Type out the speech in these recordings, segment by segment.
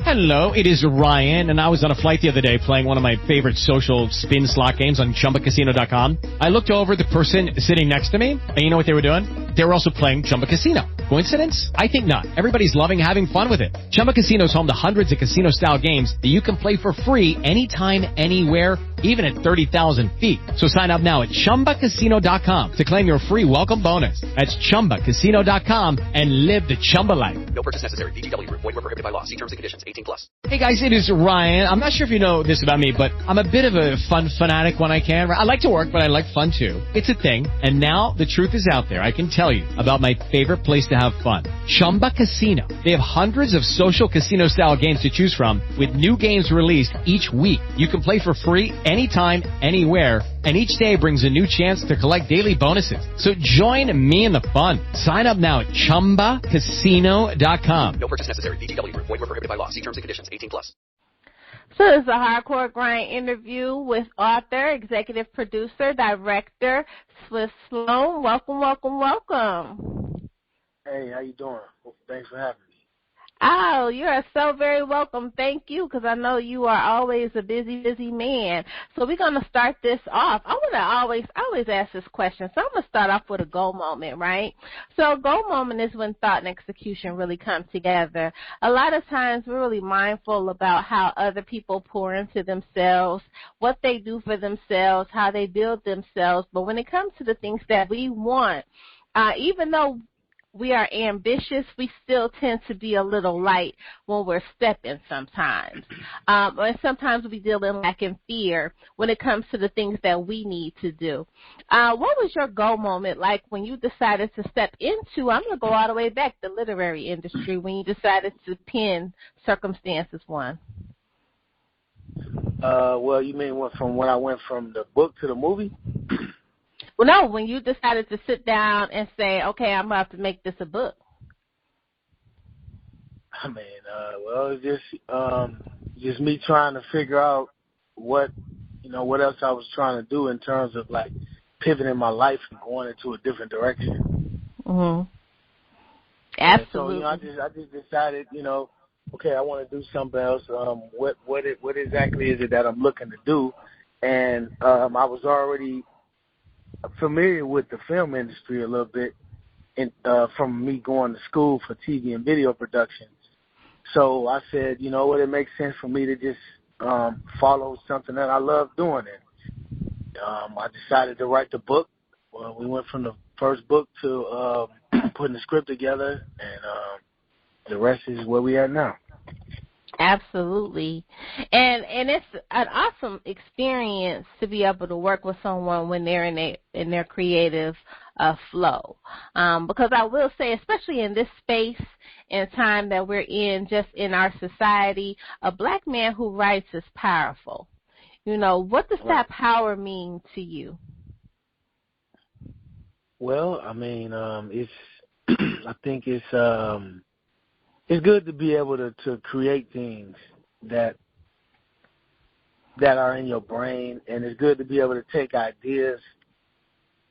Hello, it is Ryan, and I was on a flight the other day playing one of my favorite social spin slot games on ChumbaCasino.com. I looked over at the person sitting next to me, and you know what they were doing? They were also playing Chumba Casino. Coincidence? I think not. Everybody's loving having fun with it. Chumba Casino is home to hundreds of casino-style games that you can play for free anytime, anywhere, even at 30,000 feet. So sign up now at ChumbaCasino.com to claim your free welcome bonus. That's ChumbaCasino.com and live the Chumba life. No purchase necessary. VGW. Void where prohibited by law. See terms and conditions. 18+. Hey guys, it is Ryan. I'm not sure if you know this about me, but I'm a bit of a fun fanatic when I can. I like to work, but I like fun too. It's a thing. And now the truth is out there. I can tell you about my favorite place to have fun. Chumba Casino. They have hundreds of social casino-style games to choose from with new games released each week. You can play for free anytime, anywhere, and each day brings a new chance to collect daily bonuses. So join me in the fun. Sign up now at ChumbaCasino.com. No purchase necessary. VGW. Void where prohibited by law. See terms and conditions. 18+. So this is a Hardcore Grind interview with author, executive producer, director, Sloan. Welcome, welcome, welcome. Hey, how you doing? Well, thanks for having me. Oh, you are so very welcome. Thank you, because I know you are always a busy, busy man. So we're going to start this off. I always ask this question. So I'm going to start off with a goal moment, right? So a goal moment is when thought and execution really come together. A lot of times we're really mindful about how other people pour into themselves, what they do for themselves, how they build themselves. But when it comes to the things that we want, even though we are ambitious, we still tend to be a little light when we're stepping sometimes. And sometimes we deal in lack and fear when it comes to the things that we need to do. What was your goal moment like when you decided to step into, I'm going to go all the way back, the literary industry, when you decided to pen Circumstances One? Well, you mean from when I went from the book to the movie? Well, no, when you decided to sit down and say, okay, I'm about to make this a book. I mean, well, it's just me trying to figure out what else I was trying to do in terms of like pivoting my life and going into a different direction. Mhm. Absolutely. So, I just decided, okay, I want to do something else. What exactly is it that I'm looking to do? And I was already familiar with the film industry a little bit from me going to school for TV and video production. So I said, you know what, it makes sense for me to just follow something that I love doing. And I decided to write the book. Well, we went from the first book to putting the script together, and the rest is where we are now. Absolutely. And it's an awesome experience to be able to work with someone when they're in their creative flow. Because I will say, especially in this space and time that we're in, just in our society, a black man who writes is powerful. What does that power mean to you? Well, I mean, I think it's good to be able to create things that are in your brain, and it's good to be able to take ideas,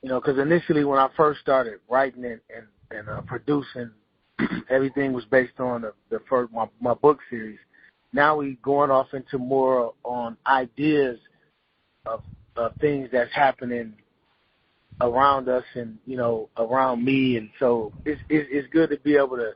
because initially when I first started writing and producing, everything was based on the first my book series. Now we going off into more on ideas of things that's happening around us and around me, and so it's good to be able to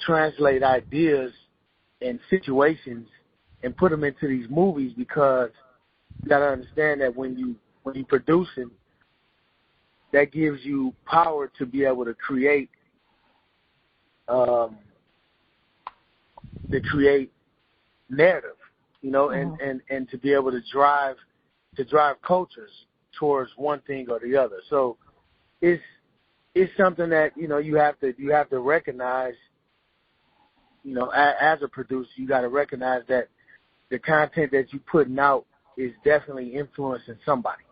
translate ideas and situations and put them into these movies, because you got to understand that when you produce it, that gives you power to be able to create narrative, and to be able to drive cultures towards one thing or the other. So it's something that you have to recognize. As a producer, you got to recognize that the content that you're putting out is definitely influencing somebody,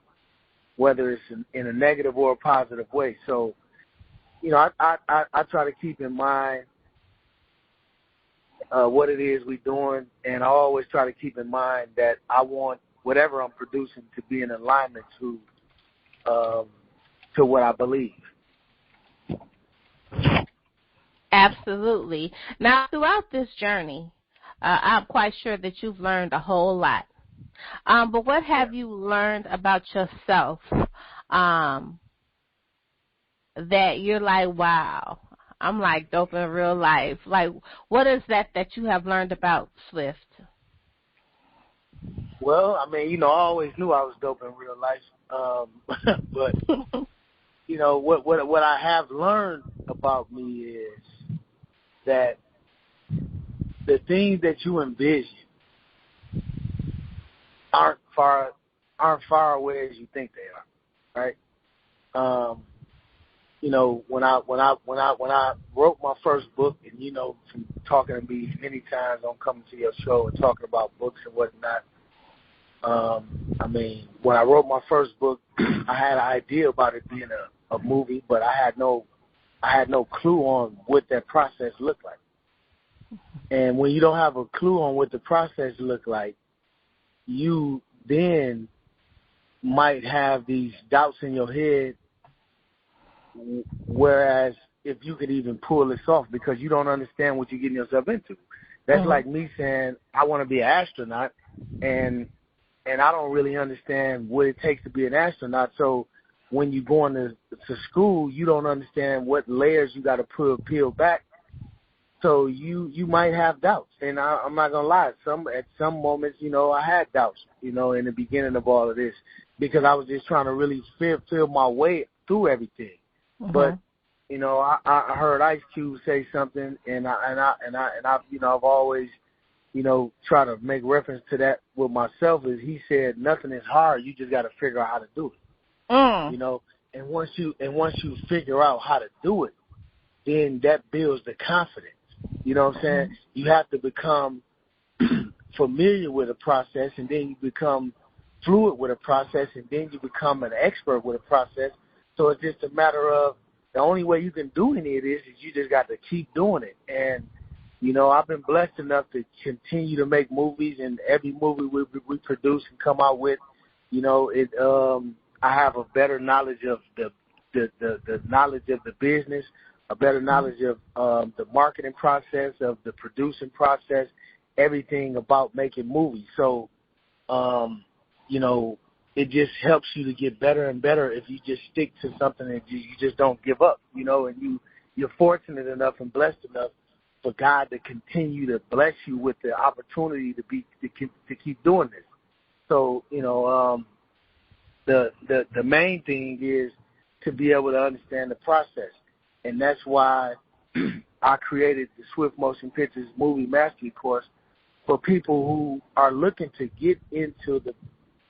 whether it's in a negative or a positive way. So, I try to keep in mind what it is we're doing, and I always try to keep in mind that I want whatever I'm producing to be in alignment to what I believe. Absolutely. Now, throughout this journey, I'm quite sure that you've learned a whole lot. But what have you learned about yourself that you're like, wow, I'm like dope in real life? Like, what is that you have learned about Swift? Well, I mean, I always knew I was dope in real life. But, what I have learned about me is that the things that you envision aren't far away as you think they are, right? When I wrote my first book, and from talking to me many times on coming to your show and talking about books and whatnot, when I wrote my first book, I had an idea about it being a movie, but I had no clue on what that process looked like. And when you don't have a clue on what the process looked like, you then might have these doubts in your head, whereas if you could even pull this off, because you don't understand what you're getting yourself into. That's like me saying, I want to be an astronaut, and I don't really understand what it takes to be an astronaut. So when you're going to school, you don't understand what layers you got to peel back. So you might have doubts, and I'm not gonna lie. At some moments, I had doubts, in the beginning of all of this, because I was just trying to really feel my way through everything. But I heard Ice Cube say something, and I've always try to make reference to that with myself. Is he said nothing is hard. You just got to figure out how to do it. And once you figure out how to do it, then that builds the confidence. You know what I'm saying? You have to become familiar with a process, and then you become fluid with a process, and then you become an expert with a process. So it's just a matter of the only way you can do any of this is you just got to keep doing it. And, I've been blessed enough to continue to make movies, and every movie we produce and come out with, I have a better knowledge of the knowledge of the business, a better knowledge of the marketing process, of the producing process, everything about making movies. So, it just helps you to get better and better if you just stick to something and you just don't give up, and you're fortunate enough and blessed enough for God to continue to bless you with the opportunity to keep doing this. So, the main thing is to be able to understand the process. And that's why I created the Swift Motion Pictures Movie Mastery course for people who are looking to get into the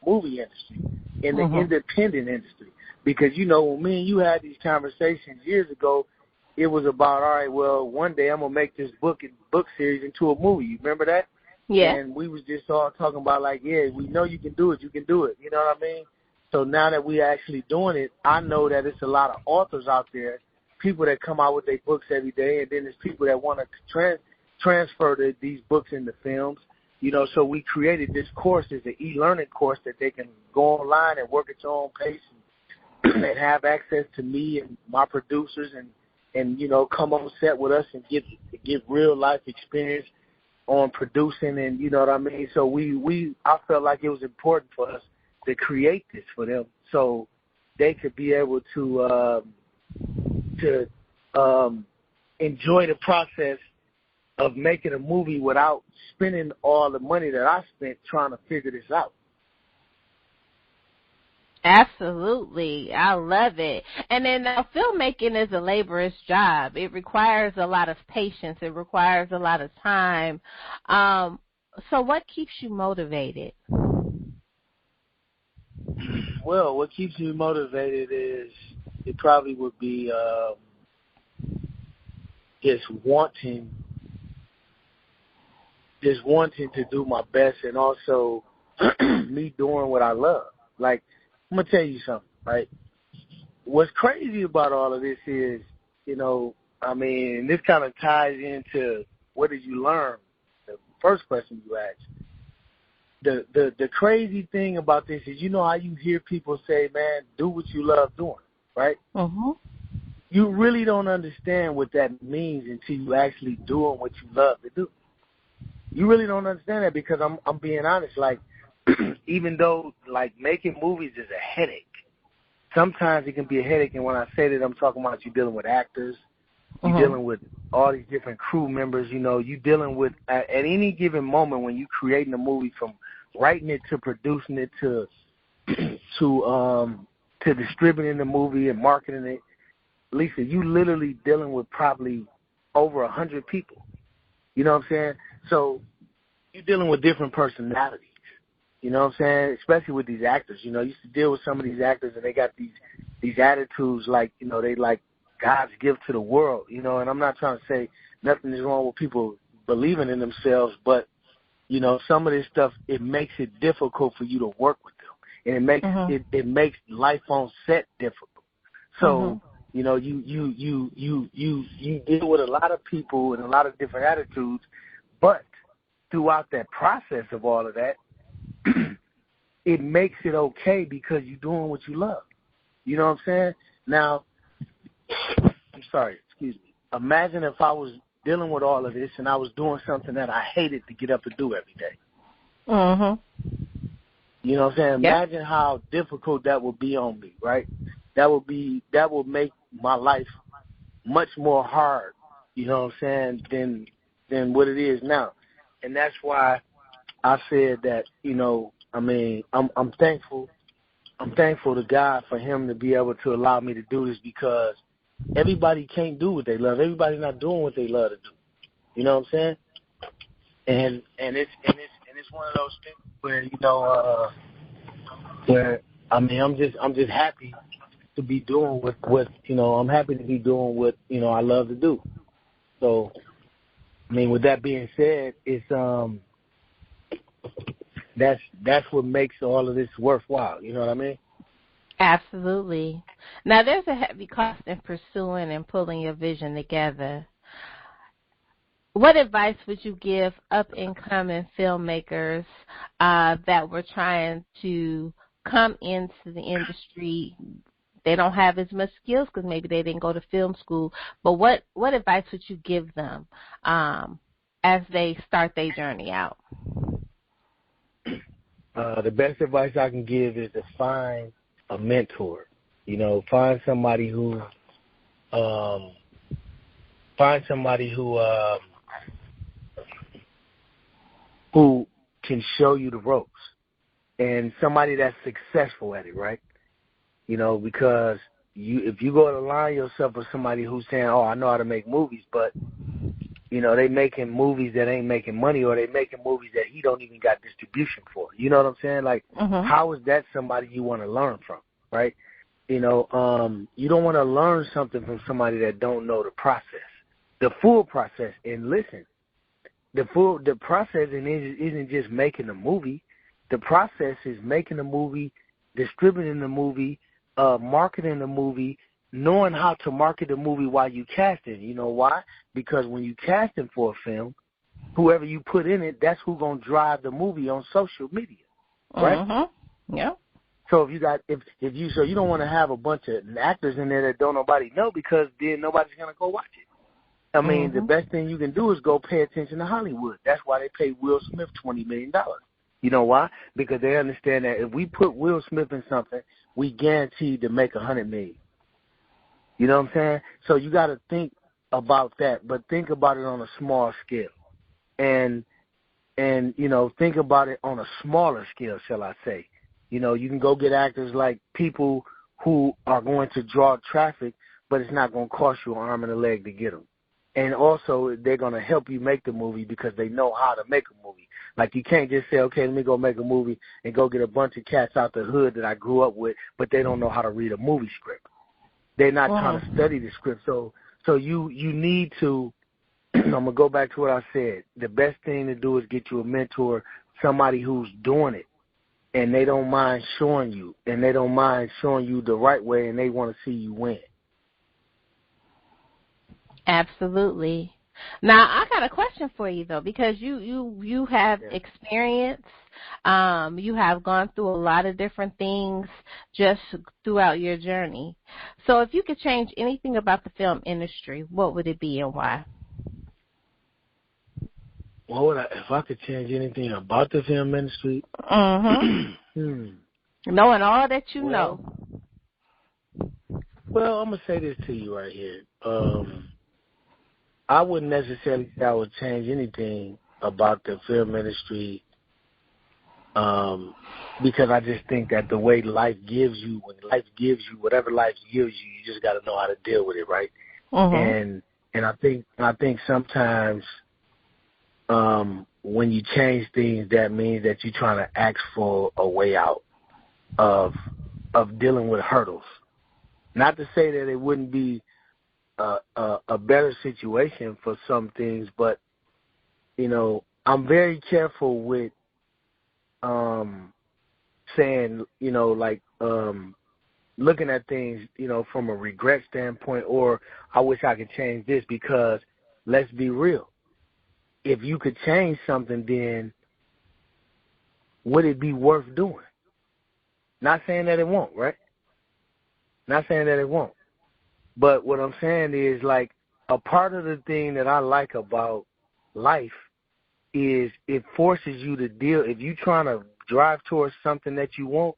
movie industry, in the independent industry. Because, when me and you had these conversations years ago, it was about, all right, well, one day I'm going to make this book series into a movie. You remember that? Yeah. And we was just all talking about, like, yeah, we know you can do it. You can do it. You know what I mean? So now that we're actually doing it, I know that it's a lot of authors out there, people that come out with their books every day, and then there's people that want to transfer these books into films. So we created this course. It's an e-learning course that they can go online and work at your own pace and have access to me and my producers and come on set with us and get real life experience on producing, and you know what I mean. So I felt like it was important for us to create this for them, so they could be able to enjoy the process of making a movie without spending all the money that I spent trying to figure this out. Absolutely. I love it. And then filmmaking is a laborious job. It requires a lot of patience. It requires a lot of time. So what keeps you motivated? Well, what keeps me motivated is it probably would be just wanting to do my best, and also me doing what I love. Like, I'm going to tell you something, right? What's crazy about all of this is, this kind of ties into what did you learn, the first question you asked. The crazy thing about this is, how you hear people say, man, do what you love doing, right? Mm-hmm. You really don't understand what that means until you actually doing what you love to do. You really don't understand that because I'm being honest. Like, even though like making movies is a headache, sometimes it can be a headache. And when I say that, I'm talking about you dealing with actors, you dealing with all these different crew members. You know, you dealing with at any given moment when you creating a movie, from writing it to producing it to distributing the movie and marketing it. Lisa, you literally dealing with probably over 100 people. You know what I'm saying? So you're dealing with different personalities. You know what I'm saying? Especially with these actors. You know, you used to deal with some of these actors and they got these attitudes like, you know, they like God's gift to the world. You know, and I'm not trying to say nothing is wrong with people believing in themselves, but, you know, some of this stuff, it makes it difficult for you to work with them. And it makes life on set difficult. So, you know, you deal with a lot of people and a lot of different attitudes, but throughout that process of all of that, it makes it okay because you're doing what you love. You know what I'm saying? Now, I'm sorry, excuse me. Imagine if I was dealing with all of this and I was doing something that I hated to get up and do every day. You know what I'm saying? Imagine how difficult that would be on me, right? That would make my life much more hard, you know what I'm saying, than what it is now. And that's why I said that, you know, I mean, I'm thankful. I'm thankful to God for him to be able to allow me to do this, because everybody can't do what they love. Everybody's not doing what they love to do. You know what I'm saying? And it's one of those things where, you know, where I mean, I'm just happy to be doing what you know, I'm happy to be doing what, you know, I love to do. So, I mean, with that being said, it's that's what makes all of this worthwhile. You know what I mean? Absolutely. Now, there's a heavy cost in pursuing and pulling your vision together. What advice would you give up-and-coming filmmakers that were trying to come into the industry? They don't have as much skills because maybe they didn't go to film school. But what advice would you give them as they start their journey out? The best advice I can give is to find a mentor. You know, find somebody who can show you the ropes, and somebody that's successful at it, right? You know, because if you go to align yourself with somebody who's saying, "Oh, I know how to make movies," but you know, they making movies that ain't making money, or they making movies that he don't even got distribution for. You know what I'm saying? Like, how is that somebody you want to learn from, right? You know, you don't want to learn something from somebody that don't know the process, the full process. And listen, the process isn't just making a movie. The process is making a movie, distributing the movie, marketing the movie, knowing how to market the movie while you casting. You know why? Because when you casting for a film, whoever you put in it, that's who's gonna drive the movie on social media, right? Yeah. So if you don't want to have a bunch of actors in there that don't nobody know, because then nobody's gonna go watch it. I mean, the best thing you can do is go pay attention to Hollywood. That's why they paid Will Smith $20 million. You know why? Because they understand that if we put Will Smith in something, we guaranteed to make $100 million. You know what I'm saying? So you got to think about that, but think about it on a small scale, and you know, think about it on a smaller scale, shall I say? You know, you can go get actors like people who are going to draw traffic, but it's not going to cost you an arm and a leg to get them. And also, they're going to help you make the movie because they know how to make a movie. Like, you can't just say, okay, let me go make a movie and go get a bunch of cats out the hood that I grew up with, but they don't know how to read a movie script. They're not trying to study the script. So you need to, I'm going to go back to what I said. The best thing to do is get you a mentor, somebody who's doing it, and they don't mind showing you, and they don't mind showing you the right way, and they want to see you win. Absolutely. Now, I got a question for you, though, because you have experience. You have gone through a lot of different things just throughout your journey. So if you could change anything about the film industry, what would it be and why? What would if I could change anything about the film industry? Knowing all that you know. Well, I'm going to say this to you right here. I wouldn't necessarily say I would change anything about the film industry because I just think that the way life gives you, when life gives you, whatever life gives you, you just got to know how to deal with it, right? And I think sometimes when you change things, that means that you're trying to ask for a way out of dealing with hurdles. Not to say that it wouldn't be a better situation for some things, but you know, I'm very careful with saying, you know, like looking at things, you know, from a regret standpoint, or I wish I could change this, because let's be real. If you could change something, then would it be worth doing? Not saying that it won't, right? Not saying that it won't. But what I'm saying is, like, a part of the thing that I like about life is it forces you to deal. If you're trying to drive towards something that you want,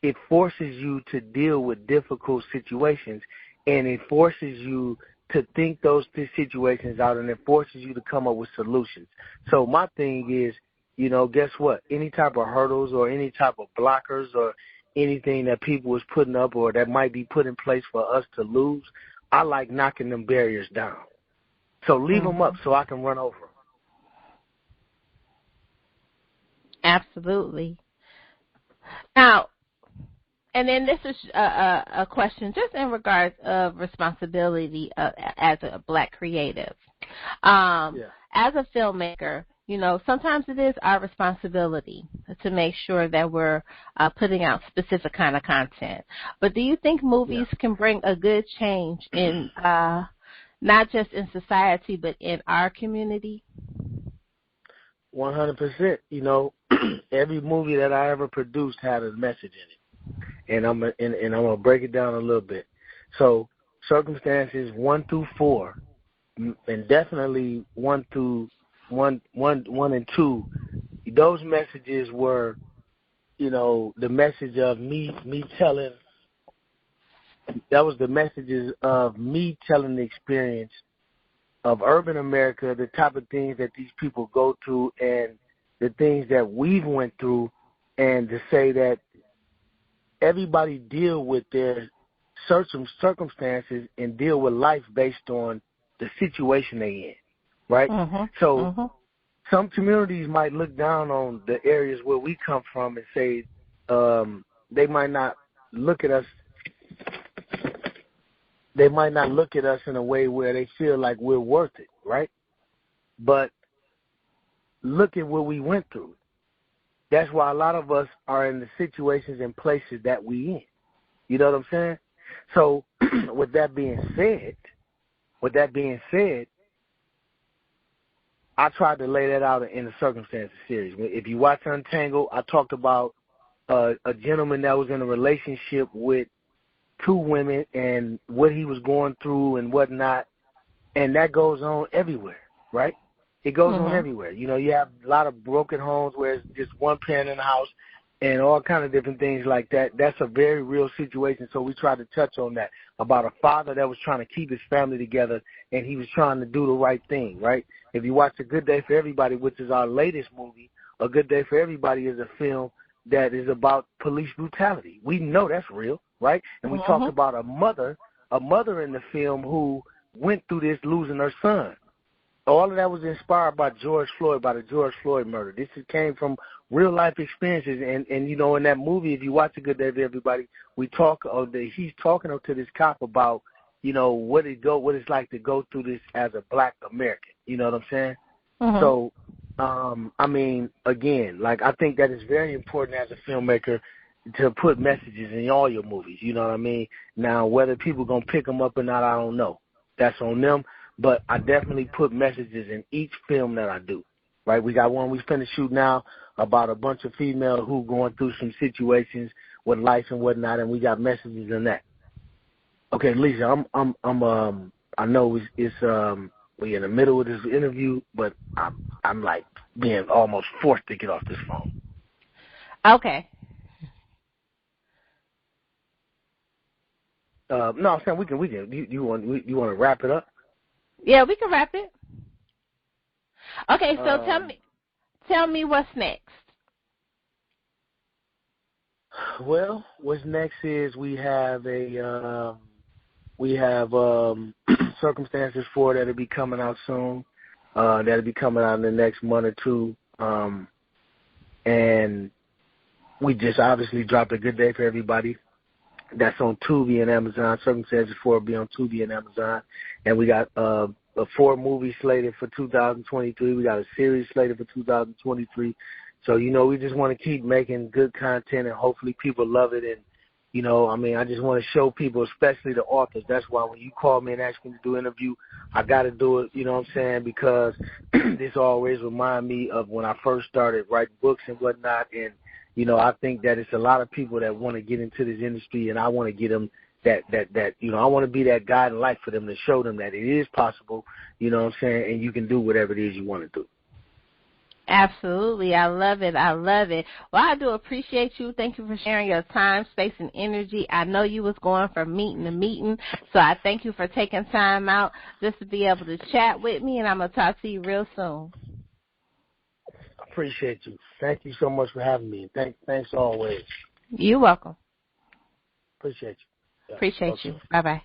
it forces you to deal with difficult situations, and it forces you to think those situations out, and it forces you to come up with solutions. So my thing is, you know, guess what? Any type of hurdles or any type of blockers or anything that people is putting up or that might be put in place for us to lose, I like knocking them barriers down. So leave them up so I can run over them. Absolutely. Now, and then this is a question just in regards of responsibility as a Black creative. As a filmmaker, you know, sometimes it is our responsibility to make sure that we're putting out specific kind of content. But do you think movies can bring a good change in not just in society but in our community? 100%. You know, every movie that I ever produced had a message in it. And I'm gonna break it down a little bit. So circumstances 1 through 4, and definitely 1 and 2, those messages were, you know, the message of me telling. That was the messages of me telling the experience of urban America, the type of things that these people go through, and the things that we've went through, and to say that everybody deal with their circumstances and deal with life based on the situation they in, right? So some communities might look down on the areas where we come from and say they might not look at us. They might not look at us in a way where they feel like we're worth it, right? But look at what we went through. That's why a lot of us are in the situations and places that we in. You know what I'm saying? So with that being said, I tried to lay that out in the Circumstances series. If you watch Untangled, I talked about a gentleman that was in a relationship with 2 women and what he was going through and whatnot, and that goes on everywhere, right? It goes on everywhere. You know, you have a lot of broken homes where it's just one parent in the house and all kind of different things like that. That's a very real situation, so we tried to touch on that, about a father that was trying to keep his family together, and he was trying to do the right thing, right? If you watch A Good Day for Everybody, which is our latest movie, A Good Day for Everybody is a film that is about police brutality. We know that's real, right? And we talked about a mother in the film who went through this losing her son. All of that was inspired by George Floyd, by the George Floyd murder. This came from real life experiences, and you know, in that movie, if you watch A Good Day for Everybody, he's talking to this cop about, you know, what it's like to go through this as a Black American. You know what I'm saying? So, I mean, again, like, I think that it's very important as a filmmaker to put messages in all your movies. You know what I mean? Now, whether people gonna pick them up or not, I don't know. That's on them. But I definitely put messages in each film that I do, right? We got one we finished shoot now about a bunch of females who going through some situations with life and whatnot, and we got messages in that. Okay, Lissha, I know it's we're in the middle of this interview, but I'm like being almost forced to get off this phone. Okay. No, I'm saying we can. You want to wrap it up? Yeah, we can wrap it. Okay, so tell me what's next. Well, what's next is we have Circumstances 4 that'll be coming out soon. That'll be coming out in the next month or two. And we just obviously dropped A Good Day for Everybody. That's on Tubi and Amazon. Circumstances 4 will be on Tubi and Amazon. And we got a 4 movie slated for 2023. We got a series slated for 2023. So, we just want to keep making good content, and hopefully people love it. And, I just want to show people, especially the authors. That's why when you call me and ask me to do an interview, I got to do it, because this always remind me of when I first started writing books and whatnot. And, I think that it's a lot of people that want to get into this industry, and I want to get them that I want to be that guide in life for them to show them that it is possible, and you can do whatever it is you want to do. Absolutely. I love it. Well, I do appreciate you. Thank you for sharing your time, space, and energy. I know you was going from meeting to meeting, so I thank you for taking time out just to be able to chat with me, and I'm going to talk to you real soon. Appreciate you. Thank you so much for having me. Thanks always. You're welcome. Appreciate you. Appreciate you. Bye-bye.